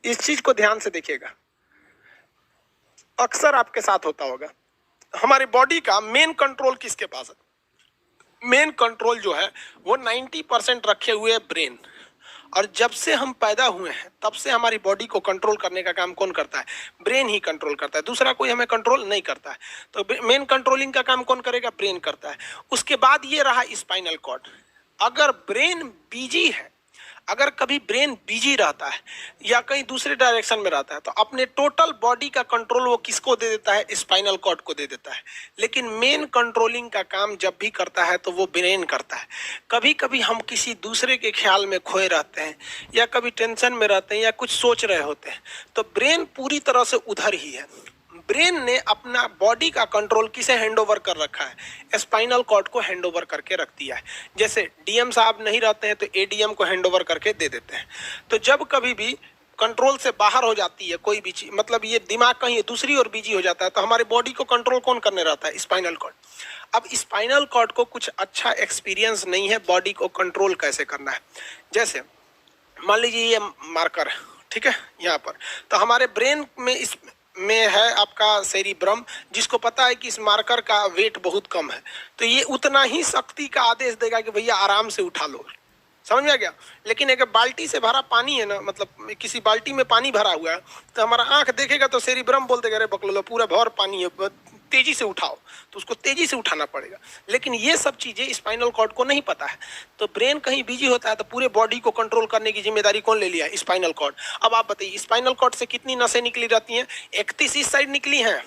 इस चीज को ध्यान से देखिएगा, अक्सर आपके साथ होता होगा। हमारी बॉडी का मेन कंट्रोल किसके पास है? मेन कंट्रोल जो है वो 90% रखे हुए है ब्रेन। और जब से हम पैदा हुए हैं तब से हमारी बॉडी को कंट्रोल करने का काम कौन करता है? ब्रेन ही कंट्रोल करता है, दूसरा कोई हमें कंट्रोल नहीं करता है। तो मेन कंट्रोलिंग का काम कौन करेगा? ब्रेन करता है। उसके बाद ये रहा स्पाइनल कॉर्ड। अगर ब्रेन बिजी है, अगर कभी ब्रेन बिजी रहता है या कहीं दूसरे डायरेक्शन में रहता है, तो अपने टोटल बॉडी का कंट्रोल वो किसको दे देता है? स्पाइनल कॉर्ड को दे देता है। लेकिन मेन कंट्रोलिंग का काम जब भी करता है तो वो ब्रेन करता है। कभी कभी हम किसी दूसरे के ख्याल में खोए रहते हैं या कभी टेंशन में रहते हैं या कुछ सोच रहे होते हैं, तो ब्रेन पूरी तरह से उधर ही है। ब्रेन ने अपना बॉडी का कंट्रोल किसे हैंडओवर कर रखा है? स्पाइनल कॉर्ड को हैंडओवर करके रख दिया है। जैसे डीएम साहब नहीं रहते हैं तो एडीएम को हैंडओवर करके दे देते हैं। तो जब कभी भी कंट्रोल से बाहर हो जाती है कोई भी चीज, मतलब ये दिमाग कहीं दूसरी ओर बिजी हो जाता है, तो हमारी बॉडी को कंट्रोल कौन करने रहता है? Spinal cord. अब स्पाइनल कॉर्ड को कुछ अच्छा एक्सपीरियंस नहीं है बॉडी को कंट्रोल कैसे करना है। जैसे मान लीजिए ये मार्कर है, ठीक है, यहाँ पर, तो हमारे ब्रेन में इस में है आपका सेरिब्रम, जिसको पता है कि इस मार्कर का वेट बहुत कम है, तो ये उतना ही शक्ति का आदेश देगा कि भैया आराम से उठा लो। समझ में आ गया? लेकिन एक बाल्टी से भरा पानी है ना, मतलब किसी बाल्टी में पानी भरा हुआ है, तो हमारा आंख देखेगा तो सेरिब्रम बोल देगा अरे बकलो पूरा भर पानी है, तेजी से उठाओ, तो उसको तेजी से उठाना पड़ेगा। लेकिन ये सब चीजें स्पाइनल कॉर्ड को नहीं पता है, तो ब्रेन कहीं बिजी होता है तो पूरे बॉडी को कंट्रोल करने की जिम्मेदारी कौन ले लिया है? Spinal cord. अब आप बताइए स्पाइनल कॉर्ड से कितनी नसें निकली रहती हैं? 31 इस साइड निकली हैं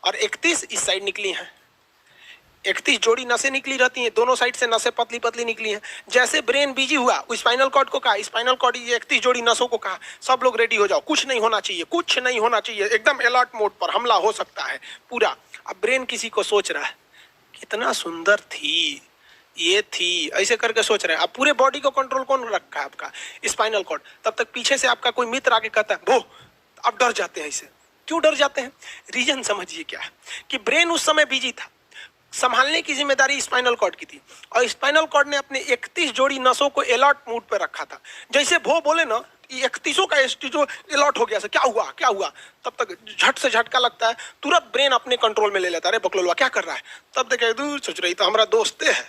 और 31 इस साइड निकली हैं। 31 जोड़ी नसें निकली रहती हैं, दोनों साइड से नसें पतली पतली निकली हैं। जैसे ब्रेन बिजी हुआ, स्पाइनल कॉर्ड को कहा, स्पाइनल कॉर्ड ये 31 जोड़ी नसों को कहा सब लोग रेडी हो जाओ, कुछ नहीं होना चाहिए, कुछ नहीं होना चाहिए, एकदम अलर्ट मोड पर, हमला हो सकता है पूरा। अब ब्रेन किसी को सोच रहा है कितना सुंदर थी ये थी, ऐसे करके सोच रहे हैं। अब पूरे बॉडी को कंट्रोल कौन रखा है? आपका स्पाइनल कॉर्ड। तब तक पीछे से आपका कोई मित्र आके कहता है वो, अब डर जाते हैं। इसे क्यों डर जाते हैं? रीजन समझिए क्या है कि ब्रेन उस समय बिजी था, संभालने की जिम्मेदारी स्पाइनल कॉर्ड की थी, और स्पाइनल कॉर्ड ने अपने 31 जोड़ी नसों को अलर्ट मूड पर रखा था। जैसे वो बोले ना 31 का जो अलर्ट हो गया, क्या हुआ क्या हुआ, तब तक झट से झटका लगता है, तुरंत ब्रेन अपने कंट्रोल में ले लेता है, अरे बकलोलवा क्या कर रहा है, तब देखे दूर सोच रही तो हमारा दोस्त है।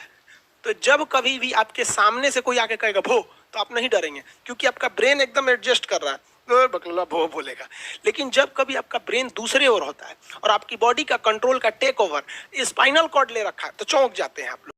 तो जब कभी भी आपके सामने से कोई आके कहेगा भो, तो आप नहीं डरेंगे, क्योंकि आपका ब्रेन एकदम एडजस्ट कर रहा है, बकलोला भो बोलेगा। लेकिन जब कभी आपका ब्रेन दूसरे ओर होता है और आपकी बॉडी का कंट्रोल का टेक ओवर स्पाइनल कॉर्ड ले रखा है, तो चौंक जाते हैं आप लोग।